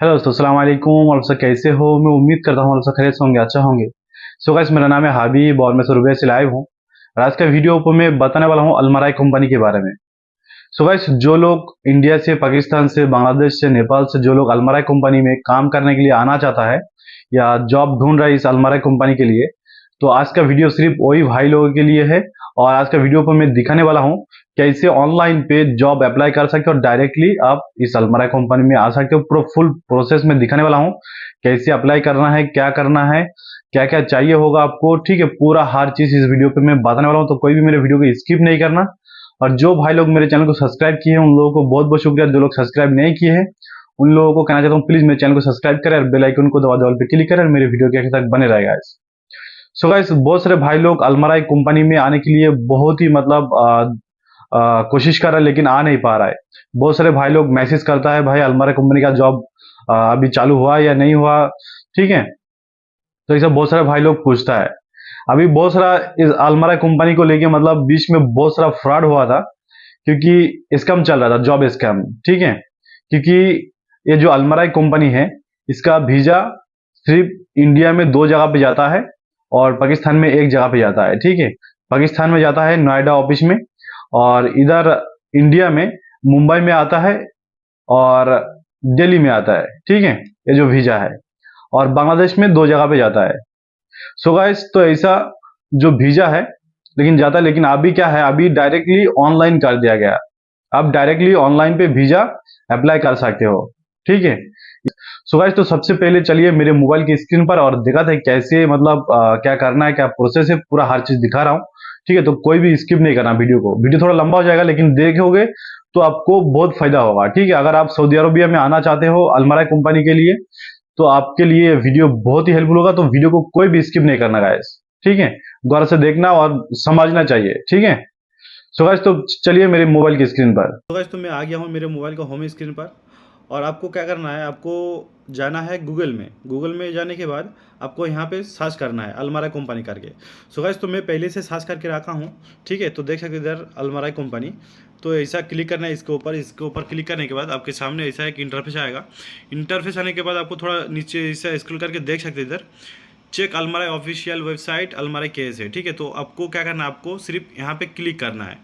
Hello दोस्तों, अस्सलाम वालेकुम। और सब कैसे हो? मैं उम्मीद करता हूँ आप सब खैरियत से होंगे, अच्छा होंगे। सो गाइस, मेरा नाम है हाबीब और मैं सुरभि से लाइव हूँ। और आज का वीडियो पर मैं बताने वाला हूँ अलमराई कंपनी के बारे में। सो गाइस, जो लोग इंडिया से, पाकिस्तान से, बांग्लादेश से, नेपाल से जो लोग अलमराई कंपनी में काम करने के लिए आना चाहता है या जॉब ढूंढ रहा है इस अलमराई कंपनी के लिए, तो आज का वीडियो सिर्फ वही भाई लोगों के लिए है। और आज का वीडियो पर मैं दिखाने वाला हूँ कैसे ऑनलाइन पे जॉब अप्लाई कर सकते हो और डायरेक्टली आप इस अलमराई कंपनी में आ सकते हो। पूरा फुल प्रोसेस में दिखाने वाला हूँ, कैसे अप्लाई करना है, क्या करना है, क्या क्या चाहिए होगा आपको। ठीक है, पूरा हर चीज इस वीडियो पे मैं बताने वाला हूँ, तो कोई भी मेरे वीडियो को स्किप नहीं करना। और जो भाई लोग मेरे चैनल को सब्सक्राइब किए हैं उन लोगों को बहुत बहुत शुक्रिया। जो लोग सब्सक्राइब नहीं किए हैं उन लोगों को कहना चाहता हूँ, प्लीज मेरे चैनल को सब्सक्राइब करें और बेल आइकन को दबा दो, पे क्लिक करें और मेरे वीडियो के आखिर तक बने रहेगा। सो गाइस, बहुत सारे भाई लोग अलमराई कंपनी में आने के लिए बहुत ही मतलब कोशिश कर रहा है लेकिन आ नहीं पा रहा है। बहुत सारे भाई लोग मैसेज करता है, भाई अलमराई कंपनी का जॉब अभी चालू हुआ या नहीं हुआ। ठीक है, तो ऐसा बहुत सारे भाई लोग पूछता है। अभी बहुत सारा इस अलमराई कंपनी को लेके मतलब बीच में बहुत सारा फ्रॉड हुआ था, क्योंकि स्कैम चल रहा था, जॉब स्कैम। ठीक है, क्योंकि ये जो अलमराई कंपनी है इसका वीजा सिर्फ इंडिया में दो जगह पे जाता है और पाकिस्तान में एक जगह पे जाता है। ठीक है, पाकिस्तान में जाता है नोएडा ऑफिस में, और इधर इंडिया में मुंबई में आता है और दिल्ली में आता है। ठीक है, ये जो वीजा है, और बांग्लादेश में दो जगह पे जाता है। सो गाइस, तो ऐसा जो वीजा है लेकिन जाता है, लेकिन अभी क्या है, अभी डायरेक्टली ऑनलाइन कर दिया गया। आप डायरेक्टली ऑनलाइन पे वीजा अप्लाई कर सकते हो। ठीक है, सो गाइस, तो सबसे पहले चलिए मेरे मोबाइल की स्क्रीन पर और दिखाते हैं कैसे मतलब क्या करना है, क्या प्रोसेस है, पूरा हर चीज दिखा रहा हूँ। ठीक है, तो कोई भी स्किप नहीं करना वीडियो को। वीडियो थोड़ा लंबा हो जाएगा लेकिन देखोगे तो आपको बहुत फायदा होगा। ठीक है, अगर आप सऊदी अरबिया में आना चाहते हो अलमराई कंपनी के लिए तो आपके लिए वीडियो बहुत ही हेल्पफुल होगा। तो वीडियो को कोई भी स्किप नहीं करना गाइस। ठीक है, गौर से देखना और समझना चाहिए। ठीक है, सो गाइस, तो चलिए मेरे मोबाइल की स्क्रीन पर। तो गाइस, तो मैं आ गया हूँ मेरे मोबाइल का होम स्क्रीन पर। और आपको क्या करना है, आपको जाना है गूगल में। गूगल में जाने के बाद आपको यहाँ पे सर्च करना है अलमारा कंपनी करके। सो गाइस, तो मैं पहले से सर्च करके रखा हूँ। ठीक है, तो देख सकते इधर अलमारा कंपनी। तो ऐसा क्लिक करना है इसके ऊपर। इसके ऊपर क्लिक करने के बाद आपके सामने ऐसा एक इंटरफेस आएगा। इंटरफेस आने के बाद आपको थोड़ा नीचे ऐसा स्क्रॉल करके देख सकते इधर चेक अलमारा ऑफिशियल वेबसाइट अलमारा केस है। ठीक है, तो आपको क्या करना है, आपको सिर्फ यहाँ पे क्लिक करना है।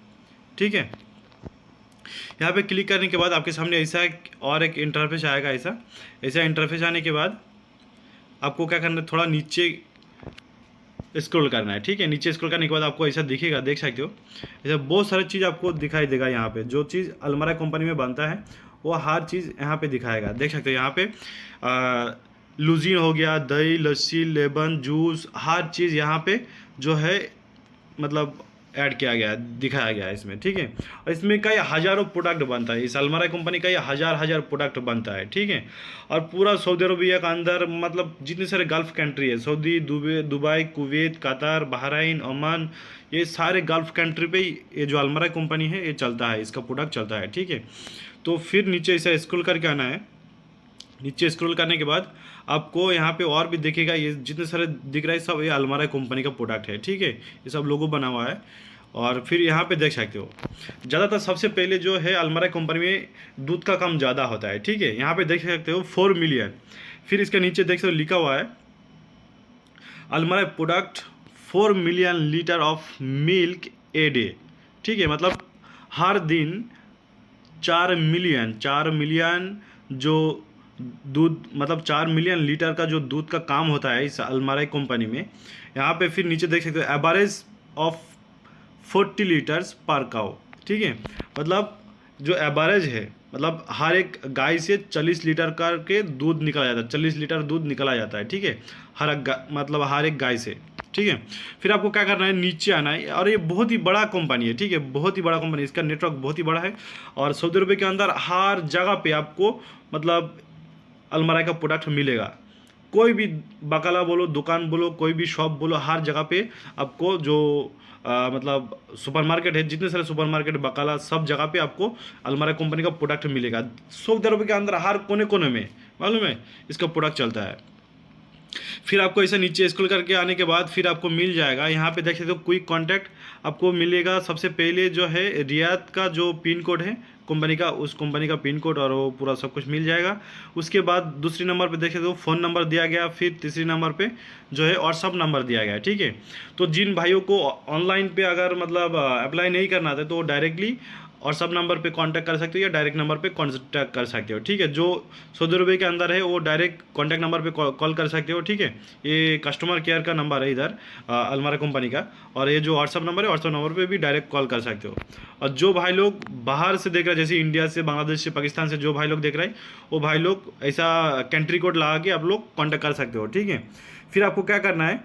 ठीक है, यहाँ पे क्लिक करने के बाद आपके सामने ऐसा और एक इंटरफेस आएगा। ऐसा ऐसा इंटरफेस आने के बाद आपको क्या करना है, थोड़ा नीचे स्क्रॉल करना है। ठीक है, नीचे स्क्रॉल करने के बाद आपको ऐसा दिखेगा, देख सकते हो ऐसा बहुत सारी चीज़ आपको दिखाई देगा। यहाँ पे जो चीज़ अलमारा कंपनी में बनता है वो हर चीज़ यहाँ पे दिखाएगा। देख सकते हो यहाँ पे लुजीन हो गया, दही, लस्सी, लेमन जूस, हर चीज़ यहाँ पे जो है मतलब ऐड किया गया है, दिखाया गया है इसमें। ठीक है, और इसमें कई हज़ारों प्रोडक्ट बनता है। इस अलमारा कंपनी का ये हज़ार हज़ार प्रोडक्ट बनता है। ठीक है, और पूरा सऊदी अरबिया का अंदर मतलब जितने सारे गल्फ़ कंट्री है, Saudi, Dubai, Kuwait, Qatar, Bahrain, Oman, ये सारे गल्फ़ कंट्री पे ये जो अलमारा कंपनी है ये चलता है, इसका प्रोडक्ट चलता है। ठीक है, तो फिर नीचे इसे स्क्रॉल करके आना है। नीचे स्क्रॉल करने के बाद आपको यहाँ पे और भी दिखेगा, ये जितने सारे दिख रहा है सब ये अलमारा कंपनी का प्रोडक्ट है। ठीक है, ये सब लोगो बना हुआ है। और फिर यहाँ पे देख सकते हो ज़्यादातर सबसे पहले जो है अलमारा कंपनी में दूध का काम ज़्यादा होता है। ठीक है, यहाँ पे देख सकते हो 4 मिलियन। फिर इसके नीचे देख सकते हो लिखा हुआ है Almarai product 4 million litre of milk a day. ठीक है, मतलब हर दिन 4 मिलियन जो दूध, मतलब 4 मिलियन लीटर का जो दूध का काम होता है इस अलमारी कंपनी में। यहाँ पे फिर नीचे देख सकते हो एवरेज ऑफ 40 लीटर्स पर काउ। ठीक है, मतलब जो एवरेज है मतलब हर एक गाय से 40 लीटर करके दूध निकला जाता है, 40 लीटर दूध निकला जाता है। ठीक है, मतलब हर एक गाय से। ठीक है, फिर आपको क्या करना है, नीचे आना है। और ये बहुत ही बड़ा कंपनी है। ठीक है, बहुत ही बड़ा कंपनी, इसका नेटवर्क बहुत ही बड़ा है। और सऊदी अरब के अंदर हर जगह पे आपको मतलब अलमारी का प्रोडक्ट मिलेगा। कोई भी बकाला बोलो, दुकान बोलो, कोई भी शॉप बोलो, हर जगह पे आपको जो मतलब सुपरमार्केट है, जितने सारे सुपरमार्केट, बकाला, सब जगह पे आपको अलमारी कंपनी का प्रोडक्ट मिलेगा। सऊदी अरब के अंदर हर कोने कोने में मालूम है इसका प्रोडक्ट चलता है। फिर आपको ऐसे नीचे स्क्रॉल करके आने के बाद फिर आपको मिल जाएगा, यहाँ पे देख सकते हो क्विक कॉन्टैक्ट आपको मिलेगा। सबसे पहले जो है रियाद का जो पिन कोड है कंपनी का, उस कंपनी का पिन कोड और वो पूरा सब कुछ मिल जाएगा। उसके बाद दूसरी नंबर पे देखें तो फ़ोन नंबर दिया गया, फिर तीसरी नंबर पे जो है व्हाट्सअप नंबर दिया गया है, ठीक है। तो जिन भाइयों को ऑनलाइन पे अगर मतलब अप्लाई नहीं करना था तो वो डायरेक्टली और सब नंबर पे कांटेक्ट कर सकते हो या डायरेक्ट नंबर पे कांटेक्ट कर सकते हो, ठीक है। जो सऊदी अरब के अंदर है वो डायरेक्ट कांटेक्ट नंबर पे कॉल कर सकते हो, ठीक है। ये कस्टमर केयर का नंबर है इधर अलमारा कंपनी का, और ये जो व्हाट्सअप नंबर है व्हाट्सअप नंबर पे भी डायरेक्ट कॉल कर सकते हो। और जो भाई लोग बाहर से देख रहे हैं, जैसे इंडिया से, बांग्लादेश से, पाकिस्तान से जो भाई लोग देख रहे हैं, वो भाई लोग ऐसा कंट्री कोड लगा के आप लोग कॉन्टैक्ट कर सकते हो, ठीक है। फिर आपको क्या करना है,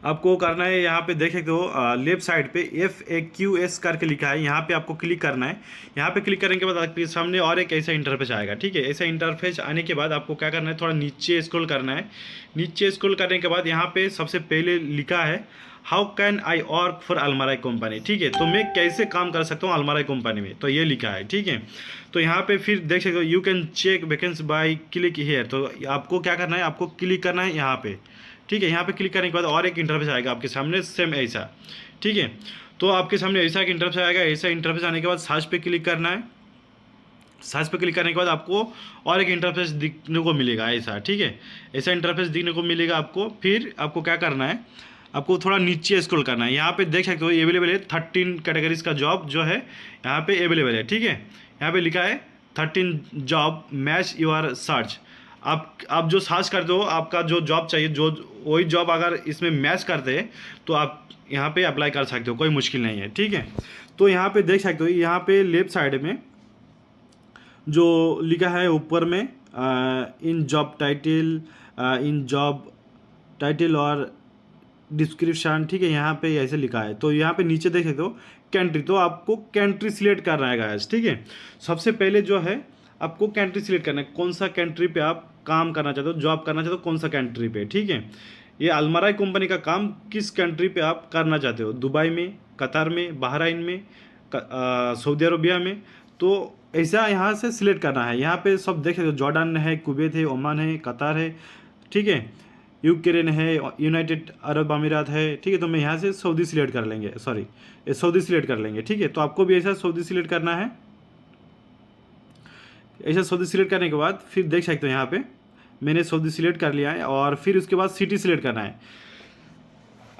आपको करना है यहाँ पे देख सकते हो लेफ्ट साइड पे FAQS करके लिखा है, यहाँ पे आपको क्लिक करना है। यहाँ पे क्लिक करने के बाद आपके सामने और एक ऐसा इंटरफेस आएगा, ठीक है। ऐसा इंटरफेस आने के बाद आपको क्या करना है, थोड़ा नीचे स्क्रॉल करना है। नीचे स्क्रॉल करने के बाद यहाँ पे सबसे पहले लिखा है how can I work for Almarai company, ठीक है। तो मैं कैसे काम कर सकता हूँ अलमाराई कंपनी में, तो ये लिखा है, ठीक है। तो यहाँ पे फिर देख सकते हो you can check vacancy by click here. तो आपको क्या करना है, आपको क्लिक करना है यहाँ पे, ठीक है। यहाँ पे क्लिक करने के बाद और एक इंटरफेस आएगा आपके सामने सेम ऐसा, ठीक है। तो आपके सामने ऐसा एक इंटरफेस आएगा। ऐसा इंटरफेस आने के बाद सर्च पे क्लिक करना है। सर्च पे क्लिक करने के बाद आपको और एक इंटरफेस दिखने को मिलेगा ऐसा, ठीक है। ऐसा इंटरफेस दिखने को मिलेगा आपको। फिर आपको क्या करना है, आपको थोड़ा नीचे स्क्रॉल करना है। यहाँ पे देख सकते हो अवेलेबल है 13 कैटेगरीज का जॉब जो है यहाँ पे अवेलेबल है, ठीक है। यहाँ पे लिखा है 13 जॉब मैच योर सर्च। आप जो सर्च करते हो, आपका जो जॉब चाहिए, जो वही जॉब अगर इसमें मैच करते हैं तो आप यहाँ पे अप्लाई कर सकते हो, कोई मुश्किल नहीं है, ठीक है। तो यहाँ पे देख सकते हो, यहाँ पे लेफ्ट साइड में जो लिखा है ऊपर में इन जॉब टाइटल और डिस्क्रिप्शन, ठीक है। यहाँ पे ऐसे लिखा है। तो यहाँ पे नीचे देख सकते हो कंट्री, तो आपको कंट्री सिलेक्ट करना है गाइस, ठीक है। सबसे पहले जो है आपको कंट्री सिलेक्ट करना है, कौन सा कंट्री पे आप काम करना चाहते हो, जॉब करना चाहते हो, कौन सा कंट्री पे, ठीक है। ये अलमाराई कंपनी का काम किस कंट्री पे आप करना चाहते हो, दुबई में, कतर में, बहरीन में, सऊदी अरबिया में। तो ऐसा यहाँ से सिलेक्ट करना है। यहाँ पे सब देख सकते हो, जॉर्डन है, कुवैत है, ओमान है, कतर है, ठीक है, यूक्रेन है, यूनाइटेड अरब अमीरात है, ठीक है। तो मैं यहाँ से सऊदी सिलेक्ट कर लेंगे, सऊदी सिलेक्ट कर लेंगे, ठीक है। तो आपको भी ऐसा सऊदी सिलेक्ट करना है। ऐसा सऊदी सिलेक्ट करने के बाद फिर देख सकते हो यहाँ पे मैंने सऊदी सिलेक्ट कर लिया है। और फिर उसके बाद सिटी सिलेक्ट करना है।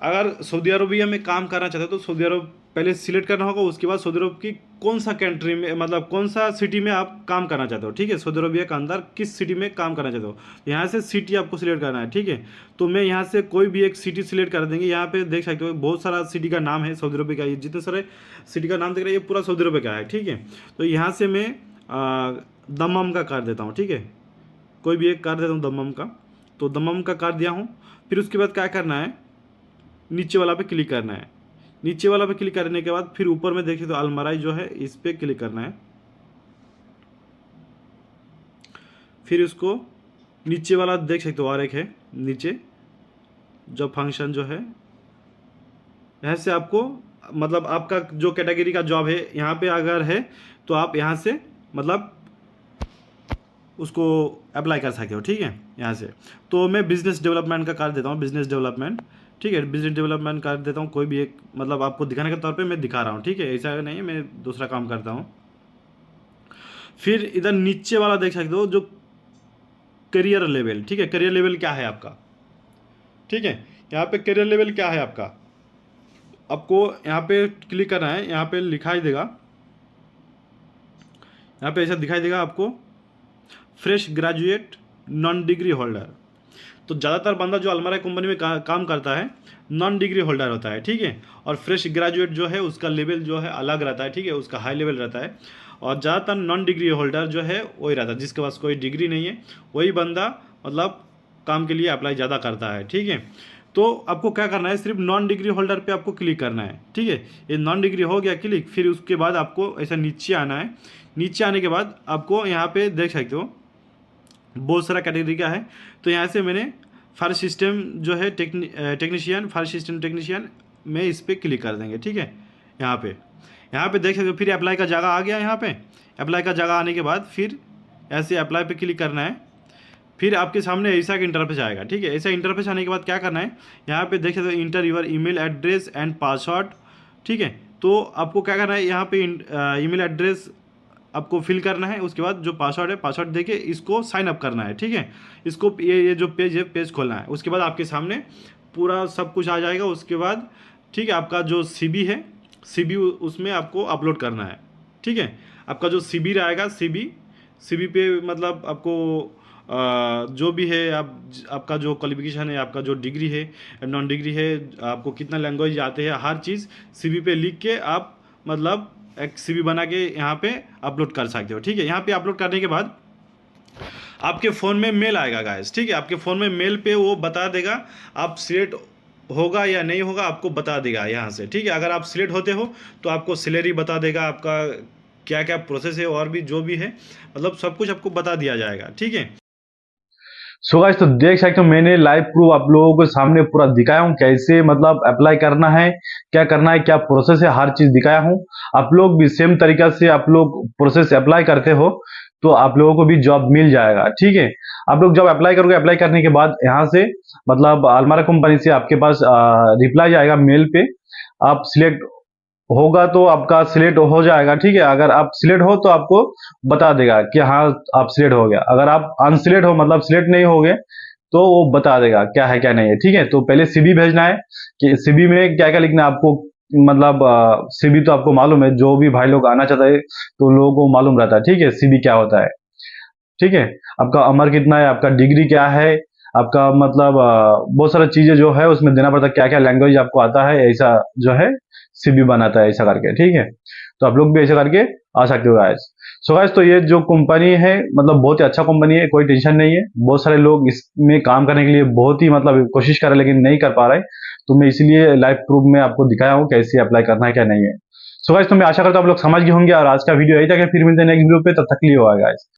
अगर सऊदी अरबिया में काम करना चाहते हो तो सऊदी अरब पहले सिलेक्ट करना होगा। उसके बाद सऊदी अरब की कौन सा कंट्री में, मतलब कौन सा सिटी में आप काम करना चाहते हो, ठीक है। सऊदी अरबिया के अंदर किस सिटी में काम करना चाहते हो, यहाँ से सिटी आपको सिलेक्ट करना है, ठीक है। तो मैं यहाँ से कोई भी एक सिटी सिलेक्ट कर देंगे। यहाँ पे देख सकते हो बहुत सारा सिटी का नाम है सऊदी अरब का, ये जितने सारे सिटी का नाम देख रहे हैं ये पूरा सऊदी अरब का है, ठीक है। तो यहाँ से मैं दम्माम का कर देता हूँ, ठीक है। कोई भी एक कर देता हूँ दम्माम का। तो दम्माम का कर दिया हूँ। फिर उसके बाद क्या करना है, नीचे वाला पे क्लिक करना है। नीचे वाला पे क्लिक करने के बाद फिर ऊपर में देखिए तो अलमाराई जो है इस पे क्लिक करना है। फिर उसको नीचे वाला देख सकते हो और एक है नीचे जो फंक्शन जो है, यहाँ से आपको मतलब आपका जो कैटेगरी का जॉब है यहाँ पे अगर है तो आप यहाँ से मतलब उसको अप्लाई कर सकते हो, ठीक है। यहाँ से तो मैं बिजनेस डेवलपमेंट का कर देता हूँ, बिजनेस डेवलपमेंट, ठीक है। बिजनेस डेवलपमेंट कर देता हूँ कोई भी एक, मतलब आपको दिखाने के तौर पे मैं दिखा रहा हूँ, ठीक है। ऐसा नहीं है मैं दूसरा काम करता हूँ। फिर इधर नीचे वाला देख सकते हो जो करियर लेवल, ठीक है। करियर लेवल क्या है आपका, ठीक है। यहाँ पे करियर लेवल क्या है आपका, आपको यहाँ पे क्लिक करना है। यहाँ पे दिखाई देगा, यहाँ पे ऐसा दिखाई देगा आपको fresh graduate non degree holder. तो ज़्यादातर बंदा जो अलमाराई कंपनी में काम करता है नॉन डिग्री होल्डर होता है, ठीक है। और फ्रेश ग्रेजुएट जो है उसका लेवल जो है अलग रहता है, ठीक है, उसका हाई लेवल रहता है। और ज़्यादातर नॉन डिग्री होल्डर जो है वही रहता है, जिसके पास कोई डिग्री नहीं है वही बंदा मतलब काम के लिए अप्लाई ज़्यादा करता है, ठीक है। तो आपको क्या करना है, सिर्फ नॉन डिग्री होल्डर पे आपको क्लिक करना है, ठीक है। ये नॉन डिग्री हो गया क्लिक। फिर उसके बाद आपको ऐसा नीचे आना है। नीचे आने के बाद आपको यहाँ पे देख सकते हो बहुत सारा कैटेगरी का है। तो यहाँ से मैंने फायर सिस्टम जो है टेक्नीशियन, फायर सिस्टम टेक्नीशियन में इस पर क्लिक कर देंगे, ठीक है। यहाँ पे देख सकते हो फिर अप्लाई का जगह आ गया। यहाँ पे अप्लाई का जगह आने के बाद फिर ऐसे अप्लाई पे क्लिक करना है। फिर आपके सामने ऐसा का इंटरफेस आएगा, ठीक है। ऐसा इंटरफेस आने के बाद क्या करना है, यहाँ पे देख सकते हो inter your email address and password, ठीक है। तो आपको क्या करना है, यहाँ पे ईमेल एड्रेस आपको फिल करना है, उसके बाद जो पासवर्ड है पासवर्ड देके इसको साइन अप करना है, ठीक है। इसको ये जो पेज है पेज खोलना है, उसके बाद आपके सामने पूरा सब कुछ आ जाएगा। उसके बाद ठीक है, आपका जो सीबी है सीबी उसमें आपको अपलोड करना है, ठीक है। आपका जो सीबी रहेगा सीबी पे मतलब आपको जो भी है आपका जो क्वालिफिकेशन है, आपका जो डिग्री है नॉन डिग्री है, आपको कितना लैंग्वेज आते हैं, हर चीज़ सीबी पे लिख के आप मतलब एक सीबी बना के यहाँ पे अपलोड कर सकते हो, ठीक है। यहाँ पे अपलोड करने के बाद आपके फ़ोन में मेल आएगा गाइस, ठीक है। आपके फ़ोन में मेल पे वो बता देगा आप सिलेक्ट होगा या नहीं होगा, आपको बता देगा यहाँ से, ठीक है। अगर आप सिलेक्ट होते हो तो आपको सैलरी बता देगा, आपका क्या क्या प्रोसेस है और भी जो भी है मतलब सब कुछ आपको बता दिया जाएगा, ठीक है। सो गाइस, तो देख सकते हो मैंने लाइव प्रूफ आप लोगों के सामने पूरा दिखाया हूँ, कैसे मतलब अप्लाई करना है, क्या करना है, क्या प्रोसेस है, हर चीज दिखाया हूँ। आप लोग भी सेम तरीका से आप लोग प्रोसेस अप्लाई करते हो तो आप लोगों को भी जॉब मिल जाएगा, ठीक है। आप लोग जब अप्लाई करोगे, अप्लाई करने के बाद यहाँ से मतलब अलमारा कंपनी से आपके पास रिप्लाई आएगा मेल पे। आप सिलेक्ट होगा तो आपका सिलेक्ट हो जाएगा, ठीक है। अगर आप सिलेक्ट हो तो आपको बता देगा कि हाँ आप सिलेक्ट हो गया। अगर आप अनसिलेक्ट हो मतलब सिलेक्ट नहीं हो गए तो वो बता देगा क्या है क्या नहीं है, ठीक है। तो पहले सीबी भेजना है कि सीबी में क्या क्या लिखना है आपको, मतलब सीबी तो आपको मालूम है, जो भी भाई लोग आना चाहता है तो लोगों को मालूम रहता है, ठीक है, सीबी क्या होता है, ठीक है। आपका उम्र कितना है, आपका डिग्री क्या है, आपका मतलब बहुत सारी चीजें जो है उसमें देना पड़ता है, क्या क्या लैंग्वेज आपको आता है, ऐसा जो है सीबी बनाता है ऐसा करके, ठीक है। तो आप लोग भी ऐसा करके आ सकते हो गाइस। सो गाइस, तो ये जो कंपनी है मतलब बहुत ही अच्छा कंपनी है, कोई टेंशन नहीं है। बहुत सारे लोग इसमें काम करने के लिए बहुत ही मतलब कोशिश कर रहे हैं लेकिन नहीं कर पा रहे, तो मैं इसलिए लाइव प्रूफ में आपको दिखाया हूँ कैसे अप्लाई करना है क्या नहीं है। सो गाइस, तो मैं आशा करता हूँ आप लोग समझ गए होंगे, और आज का वीडियो यही था कि फिर मिलते हैं नेक्स्ट वीडियो पे, तब तक के लिए गाइस।